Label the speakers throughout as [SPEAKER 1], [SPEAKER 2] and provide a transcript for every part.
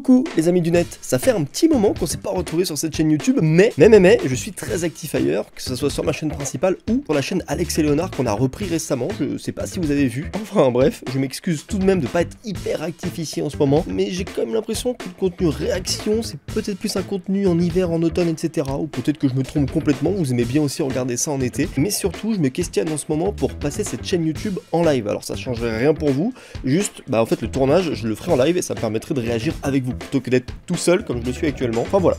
[SPEAKER 1] Coucou les amis du net, ça fait un petit moment qu'on s'est pas retrouvé sur cette chaîne YouTube, mais je suis très actif ailleurs, que ce soit sur ma chaîne principale ou sur la chaîne Alex et Léonard qu'on a repris récemment, je sais pas si vous avez vu. Enfin bref, je m'excuse tout de même de pas être hyper actif ici en ce moment, mais j'ai quand même l'impression que le contenu réaction, c'est peut-être plus un contenu en hiver, en automne, etc. Ou peut-être que je me trompe complètement, vous aimez bien aussi regarder ça en été, mais surtout je me questionne en ce moment pour passer cette chaîne YouTube en live. Alors ça changerait rien pour vous, juste, en fait le tournage, je le ferai en live et ça me permettrait de réagir avec vous, plutôt que d'être tout seul comme je le suis actuellement. Enfin voilà,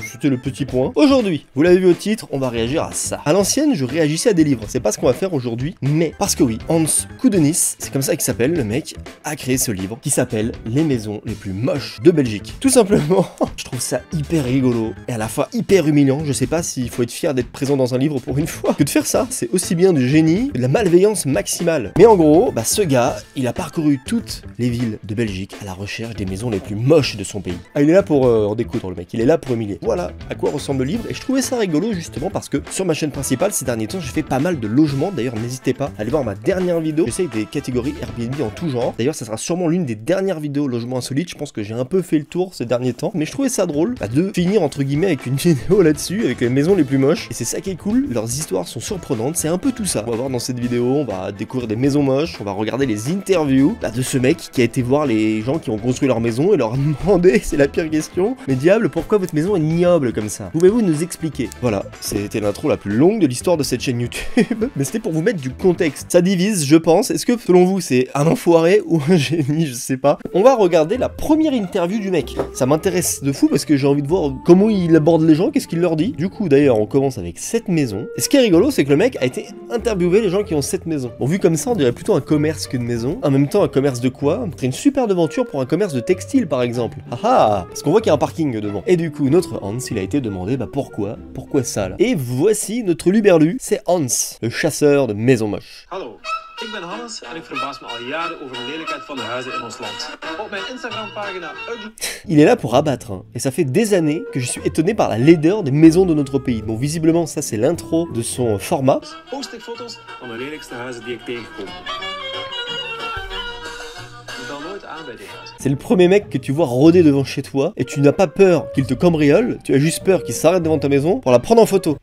[SPEAKER 1] c'était le petit point. Aujourd'hui, vous l'avez vu au titre, on va réagir à ça. À l'ancienne, je réagissais à des livres, c'est pas ce qu'on va faire aujourd'hui, mais parce que oui, Hans Coudenis, c'est comme ça qu'il s'appelle, le mec, a créé ce livre qui s'appelle Les maisons les plus moches de Belgique. Tout simplement, je trouve ça hyper rigolo et à la fois hyper humiliant. Je sais pas s'il faut être fier d'être présent dans un livre pour une fois, que de faire ça, c'est aussi bien du génie que de la malveillance maximale. Mais en gros, ce gars, il a parcouru toutes les villes de Belgique à la recherche des maisons les plus moches de son pays. Ah, il est là pour en découdre le mec, il est là pour humilier. Voilà à quoi ressemble le livre et je trouvais ça rigolo justement parce que sur ma chaîne principale ces derniers temps j'ai fait pas mal de logements. D'ailleurs n'hésitez pas à aller voir ma dernière vidéo, j'essaye des catégories Airbnb en tout genre. D'ailleurs ça sera sûrement l'une des dernières vidéos logements insolites, je pense que j'ai un peu fait le tour ces derniers temps, mais je trouvais ça drôle de finir entre guillemets avec une vidéo là-dessus, avec les maisons les plus moches. Et c'est ça qui est cool, leurs histoires sont surprenantes, c'est un peu tout ça. On va voir dans cette vidéo, on va découvrir des maisons moches, on va regarder les interviews de ce mec qui a été voir les gens qui ont construit leur maison et leur a demandé, c'est la pire question, mais diable, pourquoi votre maison est ignoble comme ça? Pouvez-vous nous expliquer? Voilà, c'était l'intro la plus longue de l'histoire de cette chaîne YouTube, mais c'était pour vous mettre du contexte. Ça divise, je pense. Est-ce que selon vous c'est un enfoiré ou un génie? Je sais pas. On va regarder la première interview du mec. Ça m'intéresse de fou parce que j'ai envie de voir comment il aborde les gens, qu'est-ce qu'il leur dit. Du coup, d'ailleurs, on commence avec cette maison. Et ce qui est rigolo, c'est que le mec a été interviewé les gens qui ont cette maison. Bon, vu comme ça, on dirait plutôt un commerce qu'une maison. En même temps, un commerce de quoi? C'est une super aventure pour un commerce de textile, par exemple. Ah ah! Parce qu'on voit qu'il y a un parking devant. Et du coup, notre Hans, il a été demandé, pourquoi ça là? Et voici notre Luberlu, c'est Hans, le chasseur de maisons moches.
[SPEAKER 2] Hallo, ik ben Hannes en ik verbaas me al jaren over de lelijkheid van de huizen in ons land. Op mijn Instagram-pagina Ugly.
[SPEAKER 1] Il est là pour abattre, et ça fait des années que je suis étonné par la laideur des maisons de notre pays. Donc visiblement, ça c'est l'intro de son format.
[SPEAKER 2] Post ik foto's van de lelijkste huizen die ik tegenkom.
[SPEAKER 1] C'est le premier mec que tu vois rôder devant chez toi et tu n'as pas peur qu'il te cambriole, tu as juste peur qu'il s'arrête devant ta maison pour la prendre en photo.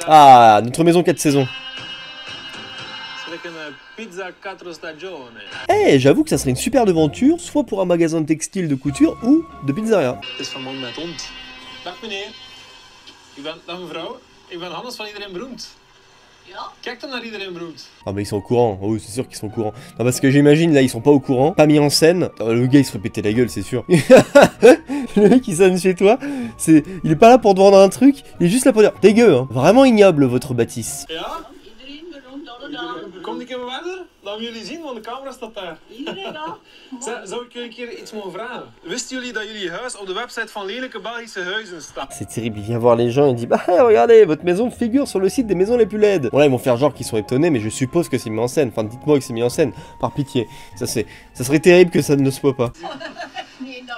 [SPEAKER 1] Ah, notre maison 4 saisons. Eh, j'avoue que ça serait une super aventure, soit pour un magasin de textile de couture ou de pizzeria.
[SPEAKER 2] Dag meneer, dag mevrouw, ik ben Hannes van Iedereen Beroemd. Kijk dan naar Iedereen Beroemd.
[SPEAKER 1] Ah mais ils sont au courant, oh, c'est sûr qu'ils sont au courant. Non parce que j'imagine là ils sont pas au courant, pas mis en scène. Le gars il se fait péter la gueule c'est sûr. Le mec qui sonne chez toi, il est pas là pour te vendre un truc, il est juste là pour dire dégueu hein. Vraiment ignoble votre bâtisse.
[SPEAKER 2] Ja? Kom een keer verder, laten jullie zien, want de camera staat daar. Iedereen dan? Zou ik jullie een keer iets mogen vragen? Wisten jullie dat jullie huis op de website van lelijke Belgische huizen staat?
[SPEAKER 1] C'est terrible, il vient voir les gens et dit regardez, votre maison figure sur le site des maisons les plus laides. Bon là ils vont faire genre qu'ils sont étonnés, mais je suppose que c'est mis en scène. Enfin dites-moi que c'est mis en scène, par pitié. Ça serait terrible que ça ne se voit pas.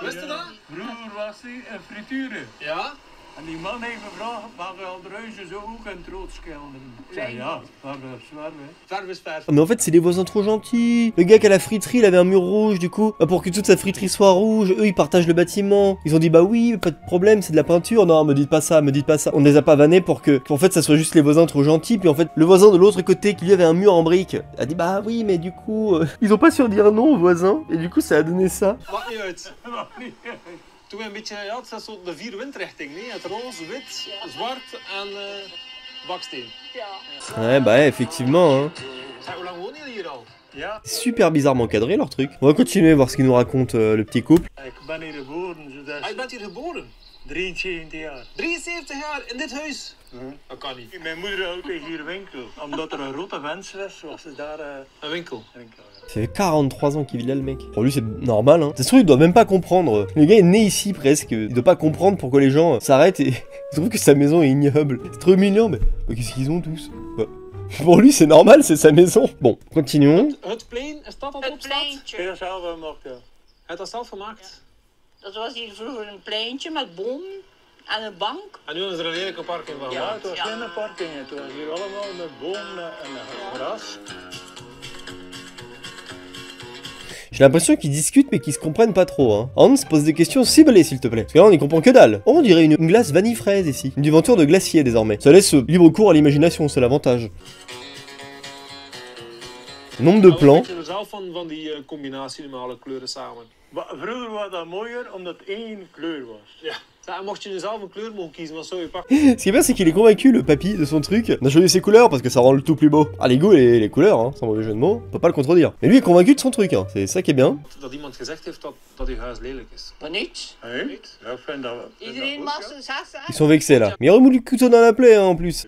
[SPEAKER 2] Wist je dat? Vroeger was hij een frituren. Ja? En die man heeft gevraagd, mag je al de reuzen zo hoog en trots schilderen? Ik zei ja, verf is verf.
[SPEAKER 1] Mais en fait c'est des voisins trop gentils. Le gars qui a la friterie, il avait un mur rouge du coup. Pour que toute sa friterie soit rouge, eux ils partagent le bâtiment. Ils ont dit oui, pas de problème, c'est de la peinture. Non, me dites pas ça, me dites pas ça. On les a pas vannés pour que en fait ça soit juste les voisins trop gentils. Puis en fait le voisin de l'autre côté qui lui avait un mur en briques a dit oui mais du coup ils ont pas su dire non aux voisins. Et du coup ça a donné ça.
[SPEAKER 2] Maakt niet uit. Toen we een beetje had, dat zo de 4 windrichtingen, nee? Het roze, wit, zwart en baksteen.
[SPEAKER 1] Ja. Ouais, effectivement. Hein.
[SPEAKER 2] Hoe lang wonen jullie hier al? Ja.
[SPEAKER 1] Super bizarrement cadré leur truc. On va continuer à voir ce qu'il nous raconte le petit couple.
[SPEAKER 2] Ik ben hier geboren. Je bent hier geboren? 73 jaar. 73 jaar in dit huis? Dat kan niet. Mijn moeder had hier winkel. Omdat er een grote wens was, was ze daar een winkel.
[SPEAKER 1] Ça fait 43 ans qu'il vit là le mec. Pour lui c'est normal hein. Ça se trouve il doit même pas comprendre. Le gars est né ici presque. Il doit pas comprendre pourquoi les gens s'arrêtent et ils trouvent que sa maison est ignoble. C'est trop mignon mais qu'est-ce qu'ils ont tous? Pour lui c'est normal, c'est sa maison. Bon, continuons.
[SPEAKER 2] Het plein, is dat dat opstaat? Heb je zelf gemaakt, ja. Heb je dat zelf gemaakt?
[SPEAKER 3] Dat was hier vroeger een pleintje met bomen en een bank.
[SPEAKER 2] En nu is er een lelijke parking van gemaakt?
[SPEAKER 3] Ja, het was
[SPEAKER 2] geen parking, het was hier allemaal met bomen en gras.
[SPEAKER 1] J'ai l'impression qu'ils discutent mais qu'ils se comprennent pas trop, hein. Hans pose des questions ciblées s'il te plaît. Parce que là on y comprend que dalle. Oh, on dirait une glace vanille fraise ici. Une devanture de glacier désormais. Ça laisse libre cours à l'imagination, c'est l'avantage. Nombre de plans.
[SPEAKER 2] Ik er zelf van die combinatie met alle kleuren samen. Vroeger was dat mooier omdat het één kleur was. Ja. Mocht je nu zelf een kleur mogen kiezen, wat zou je pakken?
[SPEAKER 1] Ce qui est bien, c'est qu'il est convaincu, le papy, de son truc. On a choisi ses couleurs parce que ça rend le tout plus beau. Ah, les goûts et les couleurs, hein, sans mauvais jeu de mots, on peut pas le contredire. Mais lui est convaincu de son truc, hein. C'est ça qui est bien.
[SPEAKER 2] Dat iemand gezegd heeft dat uw huis lelijk is.
[SPEAKER 3] Maar niets.
[SPEAKER 2] Nee? Ja, ik vind dat wel.
[SPEAKER 3] Iedereen mag zijn zak zijn.
[SPEAKER 1] Ils sont vexés là. Mais il remoule le couteau dans la plaie, hein, en plus.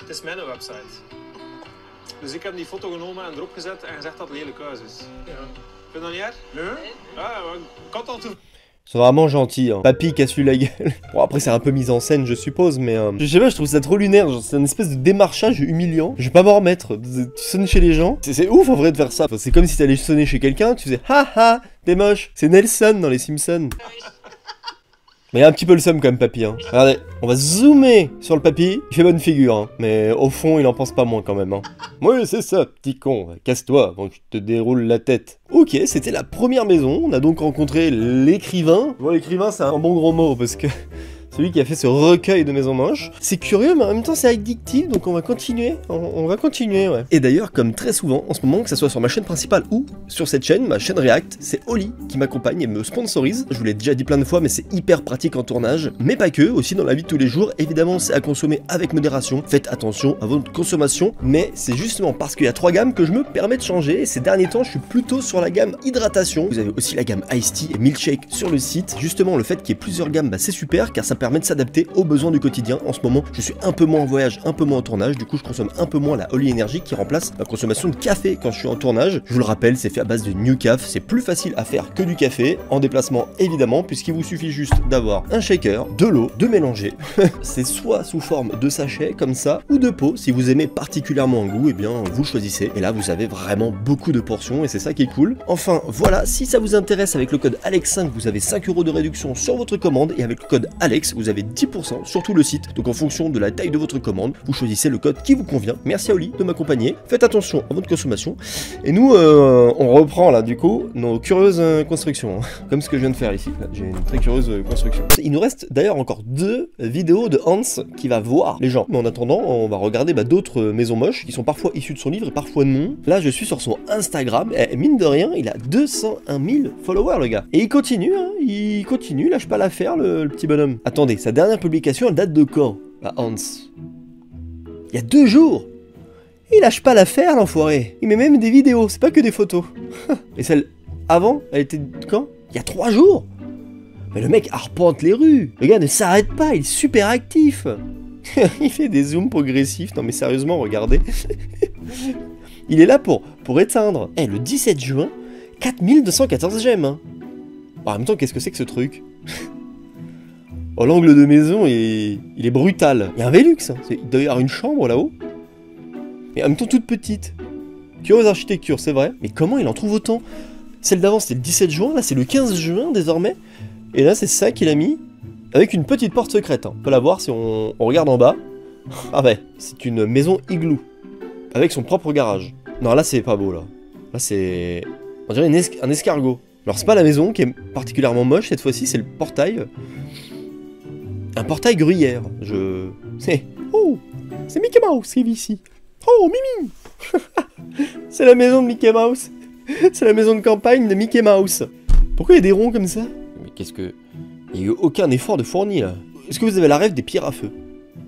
[SPEAKER 2] Het is mijn website. Dus ik heb die foto genomen en erop gezet en gezegd dat het lelijk huis is. Ja. Vind je dat niet erg? Nee? Ja, ik had al toe.
[SPEAKER 1] Ils sont vraiment gentils, hein. Papy casse-lui la gueule. Bon, après, c'est un peu mis en scène, je suppose, mais je sais pas, je trouve ça trop lunaire. C'est une espèce de démarchage humiliant. Je vais pas m'en remettre. Tu sonnes chez les gens. C'est ouf en vrai de faire ça. Enfin, c'est comme si t'allais sonner chez quelqu'un, tu faisais ha ha, t'es moche. C'est Nelson dans les Simpsons. Mais il y a un petit peu le seum quand même, papy, hein. Regardez, on va zoomer sur le papy. Il fait bonne figure, hein. Mais au fond, il en pense pas moins quand même, hein. Oui, c'est ça, petit con. Casse-toi avant que je te déroule la tête. Ok, c'était la première maison. On a donc rencontré l'écrivain. Bon, l'écrivain, c'est un bon gros mot parce que... celui qui a fait ce recueil de maisons moches. C'est curieux, mais en même temps, c'est addictif, donc on va continuer. On va continuer, ouais. Et d'ailleurs, comme très souvent, en ce moment, que ce soit sur ma chaîne principale ou sur cette chaîne, ma chaîne React, c'est Oli qui m'accompagne et me sponsorise. Je vous l'ai déjà dit plein de fois, mais c'est hyper pratique en tournage. Mais pas que, aussi dans la vie de tous les jours. Évidemment, c'est à consommer avec modération. Faites attention à votre consommation. Mais c'est justement parce qu'il y a 3 gammes que je me permets de changer. Et ces derniers temps, je suis plutôt sur la gamme hydratation. Vous avez aussi la gamme Iced Tea et Milkshake sur le site. Justement, le fait qu'il y ait plusieurs gammes, bah, c'est super, car ça permet de s'adapter aux besoins du quotidien. En ce moment, je suis un peu moins en voyage, un peu moins en tournage, du coup je consomme un peu moins la Oli Energy qui remplace ma consommation de café quand je suis en tournage. Je vous le rappelle, c'est fait à base de New Caf, c'est plus facile à faire que du café, en déplacement évidemment, puisqu'il vous suffit juste d'avoir un shaker, de l'eau, de mélanger. C'est soit sous forme de sachet comme ça, ou de pot, si vous aimez particulièrement un goût, et bien vous choisissez, et là vous avez vraiment beaucoup de portions, et c'est ça qui est cool. Enfin voilà, si ça vous intéresse, avec le code ALEX5, vous avez 5 € de réduction sur votre commande, et avec le code ALEX, vous avez 10% sur tout le site. Donc en fonction de la taille de votre commande, vous choisissez le code qui vous convient. Merci à Oli de m'accompagner. Faites attention à votre consommation. Et nous, on reprend là du coup nos curieuses constructions. Hein. Comme ce que je viens de faire ici. J'ai une très curieuse construction. Il nous reste d'ailleurs encore 2 vidéos de Hans qui va voir les gens. Mais en attendant, on va regarder d'autres maisons moches qui sont parfois issues de son livre et parfois non. Là, je suis sur son Instagram. Et mine de rien, il a 201 000 followers, le gars. Et il continue, hein. Il continue. Lâche pas l'affaire, le petit bonhomme. Attendez, sa dernière publication, elle date de quand? Bah, Hans. Il y a 2 jours. Il lâche pas l'affaire, l'enfoiré. Il met même des vidéos, c'est pas que des photos. Et celle avant, elle était de quand? Il y a 3 jours. Mais le mec arpente les rues. Le gars ne s'arrête pas, il est super actif. Il fait des zooms progressifs. Non mais sérieusement, regardez. Il est là pour éteindre. Eh, le 17 juin, 4214 j'aime. Hein. En même temps, qu'est-ce que c'est que ce truc? Oh, l'angle de maison, il est brutal. Il y a un Velux, hein. Il doit y avoir une chambre là-haut. Mais en même temps toute petite. Curieuse architecture, c'est vrai. Mais comment il en trouve autant? Celle d'avant c'était le 17 juin, là c'est le 15 juin désormais. Et là c'est ça qu'il a mis. Avec une petite porte secrète. Hein. On peut la voir si on regarde en bas. Ah ouais, c'est une maison igloo. Avec son propre garage. Non, là c'est pas beau là. Là c'est... on dirait un escargot. Alors c'est pas la maison qui est particulièrement moche cette fois-ci, c'est le portail. Un portail gruyère. Oh, c'est Mickey Mouse qui vit ici. Oh, Mimi. C'est la maison de Mickey Mouse. C'est la maison de campagne de Mickey Mouse. Pourquoi il y a des ronds comme ça? Mais qu'est-ce que... il n'y a eu aucun effort de fourni là. Est-ce que vous avez la ref des pierres à feu?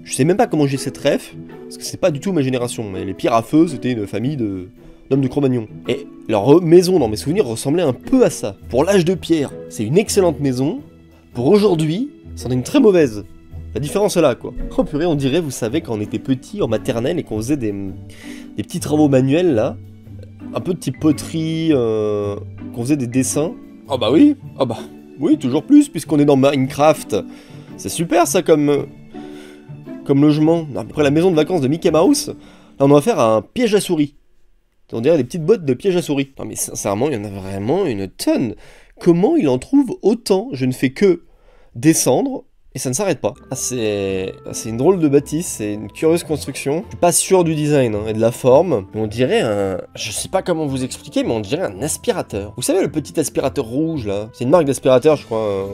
[SPEAKER 1] Je sais même pas comment j'ai cette ref, parce que c'est pas du tout ma génération. Mais les pierres à feu, c'était une famille d'hommes de Cro-Magnon. Et leur maison, dans mes souvenirs, ressemblait un peu à ça. Pour l'âge de pierre, c'est une excellente maison. Pour aujourd'hui, c'en est une très mauvaise. La différence est là, quoi. Oh purée, on dirait, vous savez, quand on était petit, en maternelle, et qu'on faisait des petits travaux manuels, là, un peu de type poterie, qu'on faisait des dessins. Oh bah oui, oh bah oui, toujours plus, puisqu'on est dans Minecraft. C'est super, ça, comme logement. Non, mais après la maison de vacances de Mickey Mouse, là, on va faire un piège à souris. On dirait des petites boîtes de piège à souris. Non mais sincèrement, il y en a vraiment une tonne. Comment il en trouve autant? Je ne fais que descendre et ça ne s'arrête pas. Ah, c'est une drôle de bâtisse, c'est une curieuse construction. Je suis pas sûr du design et de la forme, mais on dirait un... Je sais pas comment vous expliquer, mais on dirait un aspirateur. Vous savez le petit aspirateur rouge là? C'est une marque d'aspirateur, je crois,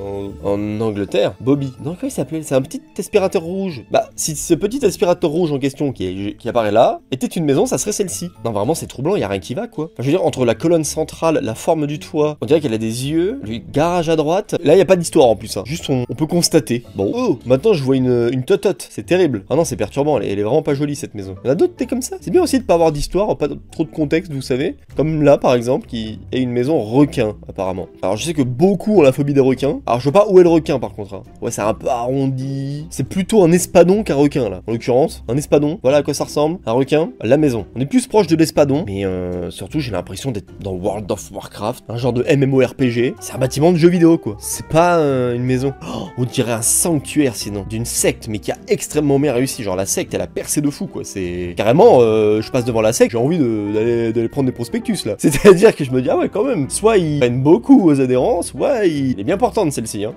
[SPEAKER 1] en Angleterre. Bobby. Non, comment il s'appelait? C'est un petit aspirateur rouge. Bah, si ce petit aspirateur rouge en question qui apparaît là était une maison, ça serait celle-ci. Non, vraiment, c'est troublant, y a rien qui va quoi. Enfin, je veux dire, entre la colonne centrale, la forme du toit, on dirait qu'elle a des yeux, le garage à droite. Là, y a pas d'histoire en plus, hein. Juste on peut constater. Bon, oh, maintenant je vois une totote, c'est terrible. Ah non, c'est perturbant, elle est vraiment pas jolie cette maison. Il y en a d'autres, t'es comme ça. C'est bien aussi de pas avoir d'histoire, pas trop de contexte, vous savez. Comme là, par exemple, qui est une maison requin, apparemment. Alors, je sais que beaucoup ont la phobie des requins. Alors, je vois pas où est le requin, par contre. Hein. Ouais, c'est un peu arrondi. C'est plutôt un espadon qu'un requin, là. En l'occurrence, un espadon. Voilà à quoi ça ressemble. Un requin, la maison. On est plus proche de l'espadon, mais surtout, j'ai l'impression d'être dans World of Warcraft, un genre de MMORPG. C'est un bâtiment de jeu vidéo, quoi. C'est pas une maison. Oh, on dirait un sanctuaire, sinon. D'une secte, mais qui a extrêmement bien réussi. Genre, la secte, elle a percé de fou, quoi. C'est carrément, je passe devant la secte, j'ai envie d'aller prendre des prospectus, là. C'est-à-dire que je me dis, ah ouais, quand même. Soit ils prennent beaucoup aux adhérents, soit il est bien portante, celle-ci, hein.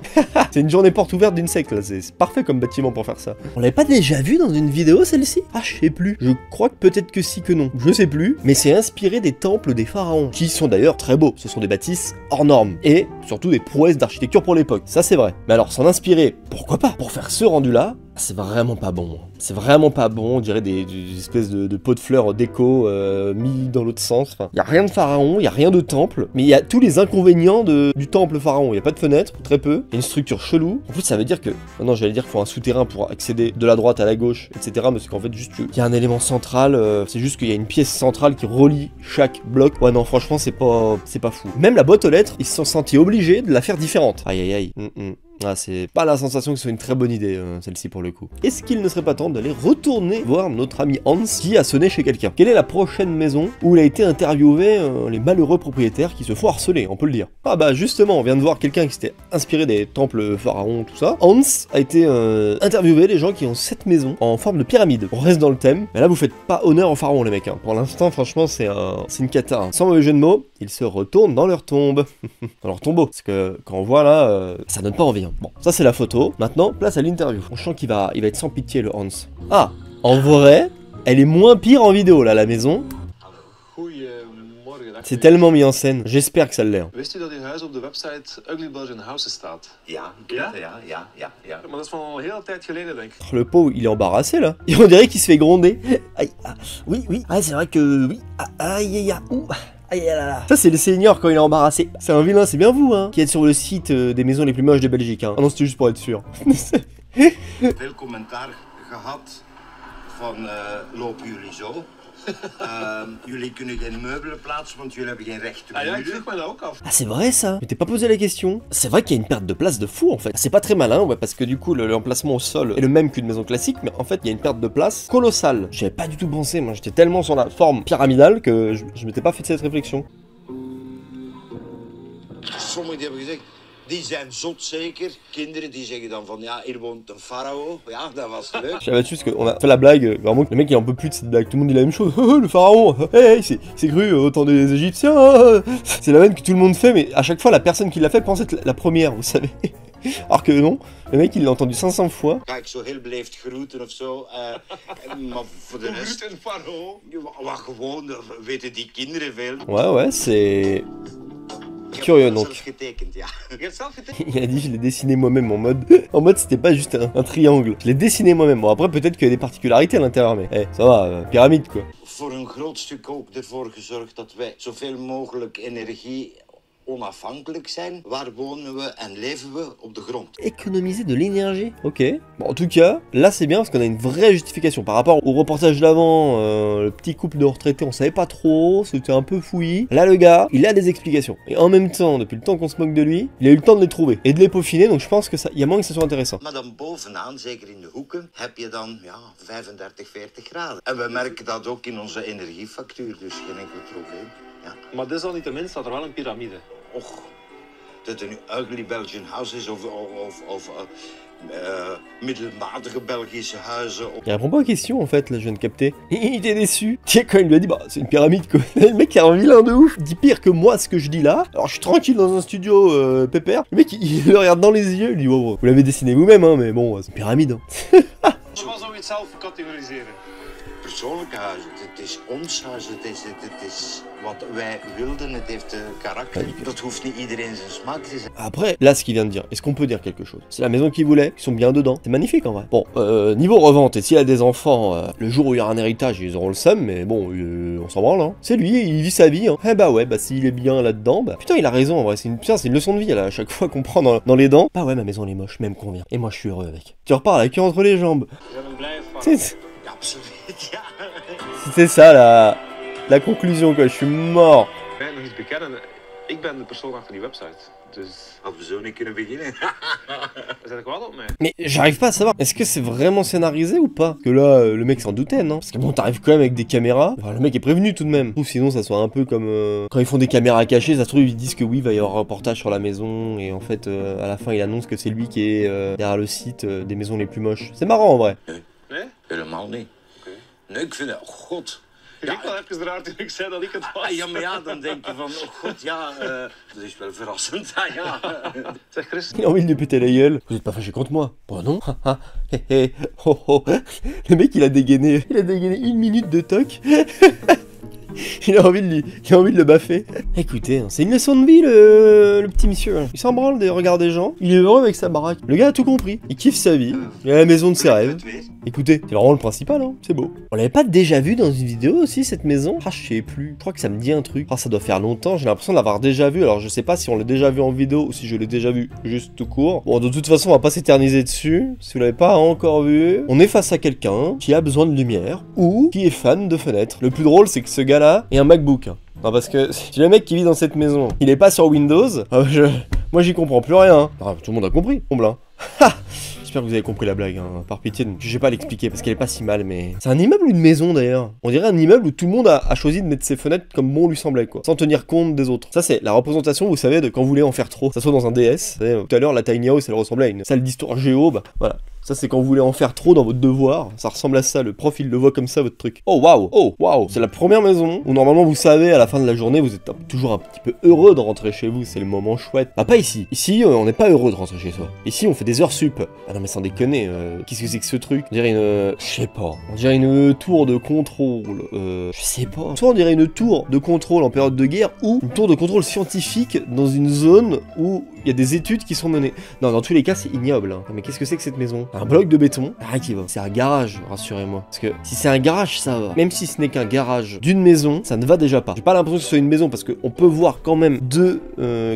[SPEAKER 1] C'est une journée porte ouverte d'une secte, là. C'est parfait comme bâtiment pour faire ça. On l'avait pas déjà vu dans une vidéo, celle-ci? Ah, je sais plus. Je crois que peut-être que si que non. Je sais plus. Mais c'est inspiré des temples des pharaons, qui sont d'ailleurs très beaux. Ce sont des bâtisses hors normes. Et surtout des prouesses d'architecture pour l'époque. Ça, c'est vrai. Mais alors, s'en inspirer, pourquoi pas? Pour faire ce rendu-là, c'est vraiment pas bon. C'est vraiment pas bon, on dirait des espèces de pots de fleurs déco mis dans l'autre sens. Enfin, y a rien de pharaon, y a rien de temple, mais il y a tous les inconvénients du temple pharaon. Y a pas de fenêtre, très peu. Y a une structure chelou. En plus, ça veut dire que... Non, j'allais dire qu'il faut un souterrain pour accéder de la droite à la gauche, etc. Mais c'est qu'en fait, juste qu'il y a un élément central. C'est juste qu'il y a une pièce centrale qui relie chaque bloc. Ouais, non, franchement, c'est pas fou. Même la boîte aux lettres, ils se sont sentis obligés de la faire différente. Aïe, aïe, aïe. Ah, c'est pas la sensation que ce soit une très bonne idée, celle-ci pour le coup. Est-ce qu'il ne serait pas temps d'aller retourner voir notre ami Hans qui a sonné chez quelqu'un? Quelle est la prochaine maison où il a été interviewé les malheureux propriétaires qui se font harceler, on peut le dire? Ah bah justement, on vient de voir quelqu'un qui s'était inspiré des temples pharaons, tout ça. Hans a été interviewé les gens qui ont cette maison en forme de pyramide. On reste dans le thème, mais là vous faites pas honneur aux pharaons les mecs. Hein. Pour l'instant, franchement, c'est une cata. Hein. Sans mauvais jeu de mots, ils se retournent dans leur tombe. Dans leur tombeau. Parce que quand on voit là, ça donne pas envie. Hein. Bon, ça c'est la photo. Maintenant, place à l'interview. On sent qu'il va être sans pitié le Hans. Ah, en vrai, elle est moins pire en vidéo là, la maison. C'est tellement mis en scène. J'espère que ça l'est.
[SPEAKER 2] Wist u dat uw huis op de website Ugly Belgian Houses staat?
[SPEAKER 4] Ja.
[SPEAKER 2] Maar dat is van al een hele tijd geleden, denk ik.
[SPEAKER 1] Le pauvre, il est embarrassé là. Et on dirait qu'il se fait gronder. Aïe, ah, oui. Ah, c'est vrai que oui. Aïe. Ouh. Aïe là là. Ça c'est le seigneur quand il est embarrassé. C'est un vilain, c'est bien vous hein, qui êtes sur le site des maisons les plus moches de Belgique hein. Ah non, c'était juste pour être sûr.
[SPEAKER 4] Veel commentaar gehad van lopen jullie zo? Jullie kunnen geen meubelen plaatsen, want jullie hebben geen rechte
[SPEAKER 2] Ah ja, ik
[SPEAKER 4] muren.
[SPEAKER 2] vroeg me dat ook af.
[SPEAKER 1] Ah c'est vrai ça. Mais t'es pas posé la question. C'est vrai qu'il y a une perte de place de fou en fait. C'est pas très malin ouais parce que du coup l'emplacement au sol est le même qu'une maison classique, mais en fait il y a une perte de place colossale. J'avais pas du tout pensé, moi j'étais tellement sur la forme pyramidale que je m'étais pas fait cette réflexion.
[SPEAKER 4] Sommigen die hebben gezegd, die zijn zot zeker. Kinderen die zeggen dan van ja, hier woont een farao. Ja, dat was leuk.
[SPEAKER 1] Je savais dessus parce qu'on a fait la blague, vraiment le mec il en peut plus de cette blague, tout le monde dit la même chose, le pharaon, hey, c'est cru au temps des Égyptiens, c'est la même que tout le monde fait, mais à chaque fois la personne qui l'a fait pense être la première, vous savez. Alors que non, le mec il l'a entendu 500 fois.
[SPEAKER 4] Ga ik zo heel beleefd groeten of zo. Maar voor de rest,
[SPEAKER 2] Een farao.
[SPEAKER 4] wat gewoon, weten die kinderen veel.
[SPEAKER 1] Ouais, c'est...
[SPEAKER 4] Ik heb
[SPEAKER 1] Curieux
[SPEAKER 4] het
[SPEAKER 1] donc.
[SPEAKER 4] zelf getekend, ja.
[SPEAKER 2] Je hebt het zelf getekend?
[SPEAKER 1] Il a dit je l'ai dessiné moi-même en mode c'était pas juste un triangle. Je l'ai dessiné moi-même. Bon après peut-être qu'il y a des particularités à l'intérieur mais ça va, pyramide quoi.
[SPEAKER 4] Voor een groot stuk ook ervoor gezorgd dat wij zoveel mogelijk energie onafhankelijk zijn. Waar wonen we en leven we? Op de grond.
[SPEAKER 1] Économiser de l'énergie. Ok. Bon, en tout cas, là c'est bien parce qu'on a une vraie justification. Par rapport au reportage d'avant, le petit couple de retraités, on savait pas trop, c'était un peu fouillis. Là le gars, il a des explications. Et en même temps, depuis le temps qu'on se moque de lui, il a eu le temps de les trouver et de les peaufiner, donc je pense que il y a moyen que ça soit intéressant.
[SPEAKER 4] Maar dan bovenaan, zeker in de hoeken, heb je dan ja, 35, 40 graden. En we merken dat ook in onze energiefactuur, dus geen enkel probleem. Ja.
[SPEAKER 2] Maar desalniettemin staat er wel een piramide.
[SPEAKER 4] Och, dat het een ugly Belgian house is of middelmatige Belgische huizen.
[SPEAKER 1] Il répond pas aux questions en fait, là je viens de capter. Il était déçu. Tiens, quand il lui a dit, bah c'est une pyramide quoi. Le mec a un vilain de ouf. Il dit pire que moi ce que je dis là. Alors je suis tranquille dans un studio pépère. Le mec il le regarde dans les yeux. Il dit, wow, vous l'avez dessiné vous-même, hein, mais bon, c'est une pyramide. Hein.
[SPEAKER 2] Zoals zou je het zelf categoriseren?
[SPEAKER 4] Persoonlijke huizen, het is ons huis, het is wat wij wilden, het heeft karakter. Dat hoeft niet iedereen zijn smaak te zijn.
[SPEAKER 1] Après, là ce qu'il vient de dire, est-ce qu'on peut dire quelque chose? C'est la maison qu'il voulait, ils sont bien dedans. C'est magnifique en vrai. Bon, niveau revente, et s'il a des enfants, le jour où il y aura un héritage, ils auront le seum, mais bon, on s'en branle, hein. C'est lui, il vit sa vie, hein. Eh bah ouais, bah s'il est bien là-dedans, bah putain, il a raison en vrai, c'est une leçon de vie là, à chaque fois qu'on prend dans les dents. Bah ouais, ma maison elle est moche, mais elle me convient. Et moi je suis heureux avec. Tu repars la queue entre les jambes.
[SPEAKER 4] Absoluut, ja.
[SPEAKER 1] C'était ça la conclusion quoi, je suis mort.
[SPEAKER 5] Nog iets bekennen. Ik ben de persoon achter die website. Dus
[SPEAKER 4] Als we zo niet kunnen beginnen.
[SPEAKER 5] zet ik wel op mij.
[SPEAKER 1] Mais j'arrive pas à savoir, est-ce que c'est vraiment scénarisé ou pas? Parce que là, le mec s'en doutait, non? Parce que bon, t'arrives quand même avec des caméras. Enfin, le mec est prévenu tout de même. Ou sinon, ça soit un peu comme quand ils font des caméras cachées, ça se trouve, ils disent que oui, il va y avoir un reportage sur la maison. Et en fait, à la fin, il annonce que c'est lui qui est derrière le site des maisons les plus moches. C'est marrant en vrai.
[SPEAKER 5] Nee?
[SPEAKER 4] Helemaal niet. Nee, ik vind het, oh god.
[SPEAKER 5] Je riep wel even raar toen ik zei dat ik het was.
[SPEAKER 4] Ja, maar ja, dan denk je van, oh god, ja, dat is wel verrassend, ja.
[SPEAKER 5] Zeg Chris,
[SPEAKER 1] Il a envie de lui péter la gueule. Vous êtes pas fâché contre moi? Bah non. Hé hé. Oh oh. Le mec, il a dégainé 1 minute de toc. Il a envie de le baffer. Écoutez, hein, c'est une leçon de vie le petit monsieur. Il s'en branle des regards des gens. Il est heureux avec sa baraque. Le gars a tout compris. Il kiffe sa vie. Il a la maison de ses rêves. Écoutez, c'est vraiment le principal, hein. C'est beau. On l'avait pas déjà vu dans une vidéo aussi cette maison? Ah, je sais plus. Je crois que ça me dit un truc. Ah, ça doit faire longtemps. J'ai l'impression de l'avoir déjà vu. Alors je sais pas si on l'a déjà vu en vidéo ou si je l'ai déjà vu juste tout court. Bon, de toute façon, on va pas s'éterniser dessus. Si vous l'avez pas encore vu, on est face à quelqu'un qui a besoin de lumière ou qui est fan de fenêtres. Le plus drôle, c'est que ce gars-là ait un MacBook. Non, parce que si le mec qui vit dans cette maison, il est pas sur Windows, moi j'y comprends plus rien. Ah, tout le monde a compris, on blanc. J'espère que vous avez compris la blague, hein. Par pitié, je vais pas l'expliquer parce qu'elle est pas si mal, mais... C'est un immeuble ou une maison d'ailleurs? On dirait un immeuble où tout le monde a choisi de mettre ses fenêtres comme bon lui semblait, quoi. Sans tenir compte des autres. Ça, c'est la représentation, vous savez, de quand vous voulez en faire trop. Ça soit dans un DS. Vous savez, tout à l'heure, la Tiny House, elle ressemblait à une salle d'histoire géo, bah voilà. Ça, c'est quand vous voulez en faire trop dans votre devoir. Ça ressemble à ça, le prof, il le voit comme ça, votre truc. Oh, waouh! Oh, waouh! C'est la première maison où, normalement, vous savez, à la fin de la journée, vous êtes toujours un petit peu heureux de rentrer chez vous. C'est le moment chouette. Ah, pas ici. Ici, on n'est pas heureux de rentrer chez soi. Ici, on fait des heures sup. Ah non, mais sans déconner, qu'est-ce que c'est que ce truc? On dirait une... Je sais pas. On dirait une tour de contrôle. Je sais pas. Soit on dirait une tour de contrôle en période de guerre, ou une tour de contrôle scientifique dans une zone où il y a des études qui sont menées. Non, dans tous les cas, c'est ignoble. Hein. Mais qu'est-ce que c'est que cette maison? Un bloc de béton. Rien qui va. C'est un garage, rassurez-moi. Parce que si c'est un garage, ça va. Même si ce n'est qu'un garage d'une maison, ça ne va déjà pas. J'ai pas l'impression que ce soit une maison parce qu'on peut voir quand même deux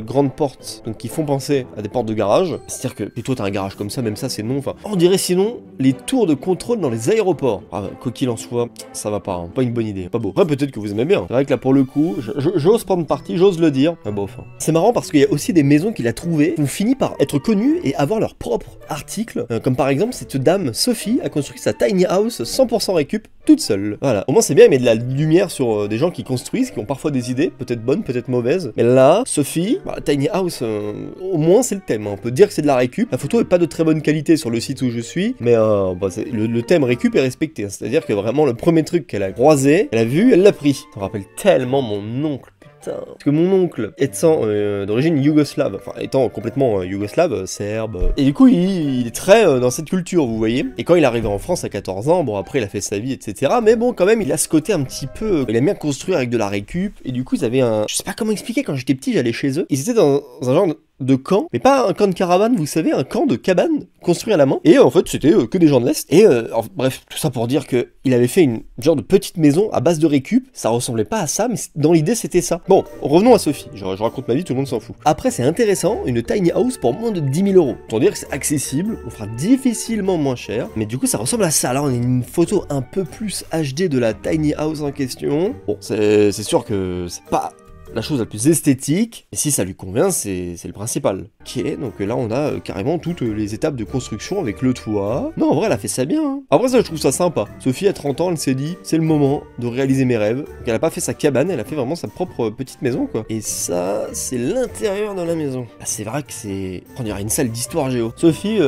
[SPEAKER 1] grandes portes donc, qui font penser à des portes de garage. C'est-à-dire que plutôt t'as un garage comme ça, même ça c'est non. Enfin, on dirait sinon les tours de contrôle dans les aéroports. Ah, quoi qu'il en soit, ça va pas. Hein. Pas une bonne idée. Pas beau. Après, peut-être que vous aimez bien. C'est vrai que là, pour le coup, j'ose prendre parti, j'ose le dire. Ah, bon, enfin. C'est marrant parce qu'il y a aussi des maisons qu'il a trouvées qui ont fini par être connues et avoir leur propre article. Comme par exemple, cette dame Sophie a construit sa tiny house 100% récup toute seule. Voilà. Au moins, c'est bien, il met de la lumière sur des gens qui construisent, qui ont parfois des idées, peut-être bonnes, peut-être mauvaises. Mais là, Sophie, bah, tiny house, au moins, c'est le thème. Hein. On peut dire que c'est de la récup. La photo est pas de très bonne qualité sur le site où je suis, mais bah, le thème récup est respecté. Hein. C'est-à-dire que vraiment, le premier truc qu'elle a croisé, elle a vu, elle l'a pris. Ça me rappelle tellement mon oncle. Parce que mon oncle, étant d'origine yougoslave, enfin étant complètement yougoslave, serbe, et du coup il est très dans cette culture, vous voyez. Et quand il est arrivé en France à 14 ans, bon après il a fait sa vie, etc. Mais bon quand même il a ce côté un petit peu, il aime bien construire avec de la récup, et du coup ils avaient un... Je sais pas comment expliquer, quand j'étais petit j'allais chez eux, ils étaient dans un genre de camp, mais pas un camp de caravane, vous savez, un camp de cabane construit à la main. Et en fait, c'était que des gens de l'Est. Et bref, tout ça pour dire que il avait fait une genre de petite maison à base de récup. Ça ressemblait pas à ça, mais dans l'idée, c'était ça. Bon, revenons à Sophie. Je raconte ma vie, tout le monde s'en fout. Après, c'est intéressant, une tiny house pour moins de 10 000 €. Autant dire que c'est accessible, on fera difficilement moins cher. Mais du coup, ça ressemble à ça. Là, on a une photo un peu plus HD de la tiny house en question. Bon, c'est sûr que c'est pas la chose la plus esthétique, et si ça lui convient, c'est le principal. Ok, donc là on a carrément toutes les étapes de construction avec le toit. Non, en vrai, elle a fait ça bien. Hein. Après ça, je trouve ça sympa. Sophie, à 30 ans, elle s'est dit, c'est le moment de réaliser mes rêves. Donc elle a pas fait sa cabane, elle a fait vraiment sa propre petite maison, quoi. Et ça, c'est l'intérieur de la maison. Ah, c'est vrai que c'est... On dirait une salle d'histoire géo. Sophie,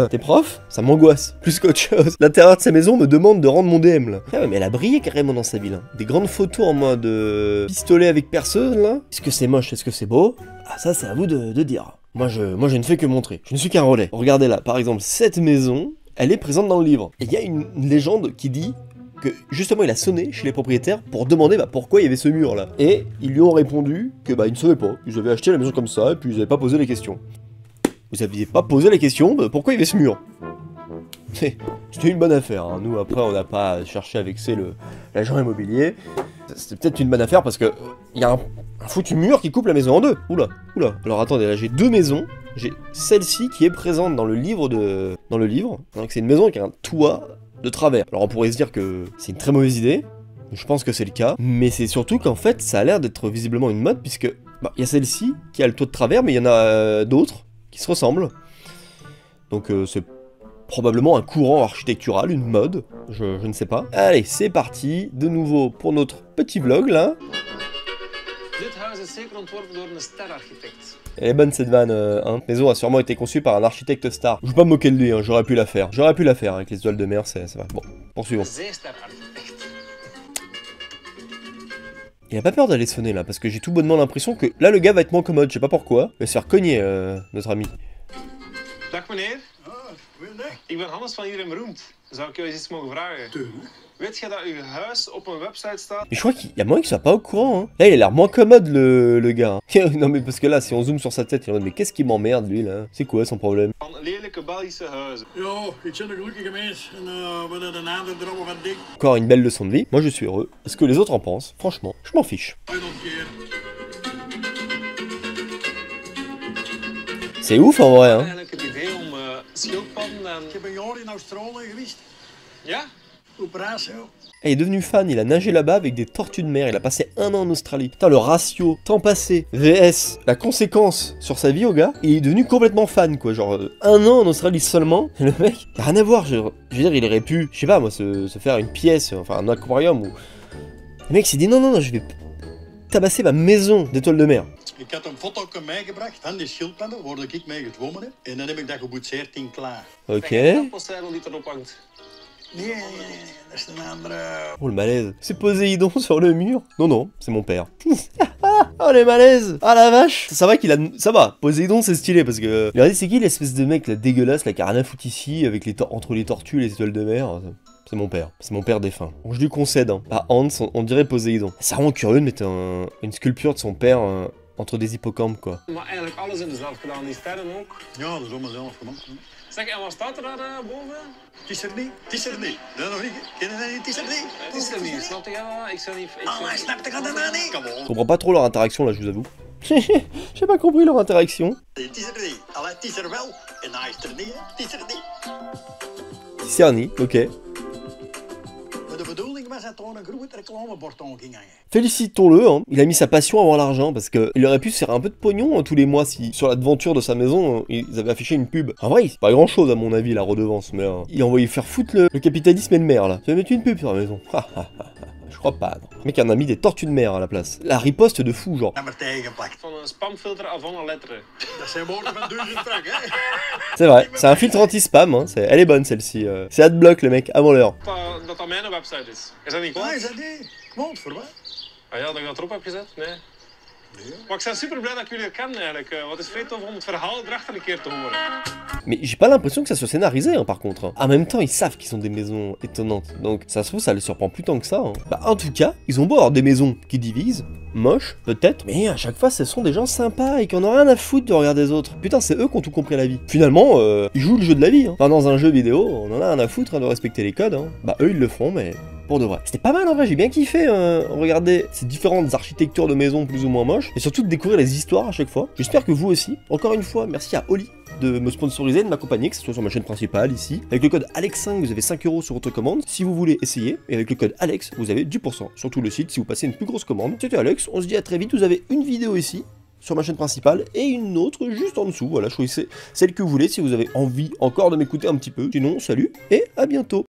[SPEAKER 1] t'es prof? Ça m'angoisse, plus qu'autre chose. L'intérieur de sa maison me demande de rendre mon DM, là. Ah ouais, mais elle a brillé carrément dans sa ville. Hein. Des grandes photos en mode pistolet avec perceuse, là. Est-ce que c'est moche? Est-ce que c'est beau? Ah, ça, c'est à vous de dire. Moi, je ne fais que montrer. Je ne suis qu'un relais. Regardez là, par exemple, cette maison, elle est présente dans le livre. Et il y a une légende qui dit que, justement, il a sonné chez les propriétaires pour demander pourquoi il y avait ce mur là. Et ils lui ont répondu que ils ne savaient pas. Ils avaient acheté la maison comme ça et puis ils n'avaient pas posé les questions. Vous n'aviez pas posé la question pourquoi il y avait ce mur. C'était une bonne affaire. Hein. Nous, après, on n'a pas cherché à vexer l'agent immobilier. C'était peut-être une bonne affaire parce que il y a un foutu mur qui coupe la maison en deux. Oula. Alors attendez, là j'ai deux maisons. J'ai celle-ci qui est présente dans le livre Donc c'est une maison avec un toit de travers. Alors on pourrait se dire que c'est une très mauvaise idée. Je pense que c'est le cas. Mais c'est surtout qu'en fait, ça a l'air d'être visiblement une mode puisque il y a celle-ci qui a le toit de travers, mais il y en a d'autres qui se ressemblent. Donc c'est probablement un courant architectural, une mode, je ne sais pas. Allez, c'est parti, de nouveau pour notre petit vlog là. Elle est bonne cette vanne, hein. La maison a sûrement été conçue par un architecte star. Je veux pas me moquer de lui, hein. J'aurais pu la faire. Avec les étoiles de mer, c'est vrai. Bon, poursuivons. Il a pas peur d'aller sonner là, parce que j'ai tout bonnement l'impression que là le gars va être moins commode, je sais pas pourquoi. Il va se faire cogner, notre ami.
[SPEAKER 5] Dag meneer. Ik ben Hannes van Iedereen Beroemd. Zou ik u eens iets mogen vragen? Weet je dat uw huis op een website staat?
[SPEAKER 1] Mais je crois qu'il y a moyen qu'il soit pas au courant. Hein. Là, il a l'air moins commode le gars. Hein. Non mais parce que là, si on zoome sur sa tête, il est en mode mais qu'est-ce qui m'emmerde lui là? C'est quoi son problème?
[SPEAKER 5] Van lelijke Belgische huizen.
[SPEAKER 2] Ja, ik ben een gelukkige mens en we hebben een ander dromen van dik.
[SPEAKER 1] Encore une belle leçon de vie. Moi, je suis heureux. Ce que les autres en pensent, franchement, je m'en fiche. C'est ouf en vrai. Hein.
[SPEAKER 5] Eigenlijk het idee om schildpadden en...
[SPEAKER 2] Ik heb een jaar in Australië geweest.
[SPEAKER 5] Ja?
[SPEAKER 2] Op reis, ja.
[SPEAKER 1] Il est devenu fan, il a nagé là-bas avec des tortues de mer, il a passé 1 an en Australie. Putain, le ratio temps passé, VS, la conséquence sur sa vie au gars, il est devenu complètement fan quoi, genre 1 an en Australie seulement, et le mec, y a rien à voir, je veux dire, il aurait pu, je sais pas moi, se faire une pièce, enfin un aquarium, ou... Le mec s'est dit non, je vais tabasser ma maison d'étoiles de mer.
[SPEAKER 2] Ik had een foto meegebracht van die schildpadden, waar ik mee gezwommen heb. En dan heb ik dat geboetseerd in klaar.
[SPEAKER 1] Ok.
[SPEAKER 5] De postzegel die erop hangt.
[SPEAKER 2] Nee, dat is een andere...
[SPEAKER 1] Oh le malaise. C'est Poséidon sur le mur? Non, c'est mon père. Oh les malaises. Ah la vache. Ça va qu'il a... Ça va, Poséidon c'est stylé parce que... Regardez, c'est qui l'espèce de mec là dégueulasse là qui a rien à foutre ici avec entre les tortues et les étoiles de mer? C'est mon père défunt. Bon, je lui concède, hein. À Hans, on dirait Poséidon. C'est vraiment curieux de mettre une sculpture de son père entre des hippocampes quoi.
[SPEAKER 5] Maar eigenlijk alles in zelf gedaan, die sterren ook.
[SPEAKER 2] Ja, dat is allemaal zelf gemaakt.
[SPEAKER 5] Zeg, en wat staat er daar boven?
[SPEAKER 2] Het is er niet. Nee, nog niet. Ken je dat niet? Het is er niet.
[SPEAKER 5] Het is er niet, snap je? Ja, ik zou niet...
[SPEAKER 2] Ah, snap je dat nou niet? Kom
[SPEAKER 1] Je comprends pas trop leur interaction là, je vous avoue. J'ai pas compris leur interaction.
[SPEAKER 2] Het is er niet. Allee, het is er wel. En hij is er niet, hè. Het is er niet.
[SPEAKER 1] Cerny, ok.
[SPEAKER 2] Maar de bedoeling was dat er een groot reclamebord aan ging hangen.
[SPEAKER 1] Félicitons-le, hein. Il a mis sa passion avant l'argent, parce qu'il aurait pu se faire un peu de pognon tous les mois si sur la devanture de sa maison, ils avaient affiché une pub. En vrai, c'est pas grand chose à mon avis la redevance, mais il a envoyé faire foutre le capitalisme et le maire là. Tu vas mettre une pub sur la maison. Je crois pas, non. Le mec en a mis des tortues de mer à la place. La riposte de fou, genre.
[SPEAKER 5] Van een spamfilter avant la lettre.
[SPEAKER 2] Dat zijn woorden van 1000 frank, hè?
[SPEAKER 1] C'est vrai, c'est un filtre anti-spam, hein. Elle est bonne celle-ci. C'est adblock le mec, avant l'heure.
[SPEAKER 5] Dat mijn website is. Is dat niet
[SPEAKER 2] Ja,
[SPEAKER 5] kwaad?
[SPEAKER 2] is dat niet? Klopt, voor wat?
[SPEAKER 5] Ah ja, dat ik dat erop heb gezet? Nee. Maar ik ben super blij dat ik jullie herken eigenlijk. Wat is veel tof om het verhaal erachter een keer te horen.
[SPEAKER 1] Mais j'ai pas l'impression que ça soit scénarisé, hein, par contre. Hein. En même temps, ils savent qu'ils ont des maisons étonnantes. Donc, ça se trouve, ça les surprend plus tant que ça. Hein. Bah, en tout cas, ils ont beau avoir des maisons qui divisent, moches, peut-être, mais à chaque fois, ce sont des gens sympas et qui en ont rien à foutre de regarder les autres. Putain, c'est eux qui ont tout compris à la vie. Finalement, ils jouent le jeu de la vie. Hein. Enfin, dans un jeu vidéo, on en a rien à foutre hein, de respecter les codes. Hein. Bah, eux, ils le font, mais... Pour de vrai. C'était pas mal en vrai, j'ai bien kiffé regarder ces différentes architectures de maisons plus ou moins moches et surtout de découvrir les histoires à chaque fois. J'espère que vous aussi. Encore une fois, merci à Oli de me sponsoriser, de m'accompagner, que ce soit sur ma chaîne principale ici. Avec le code ALEX5, vous avez 5 € sur votre commande si vous voulez essayer. Et avec le code ALEX, vous avez 10% sur tout le site si vous passez une plus grosse commande. C'était Alex, on se dit à très vite, vous avez une vidéo ici. sur ma chaîne principale et une autre juste en dessous. Voilà, choisissez celle que vous voulez si vous avez envie encore de m'écouter un petit peu. Sinon, salut et à bientôt.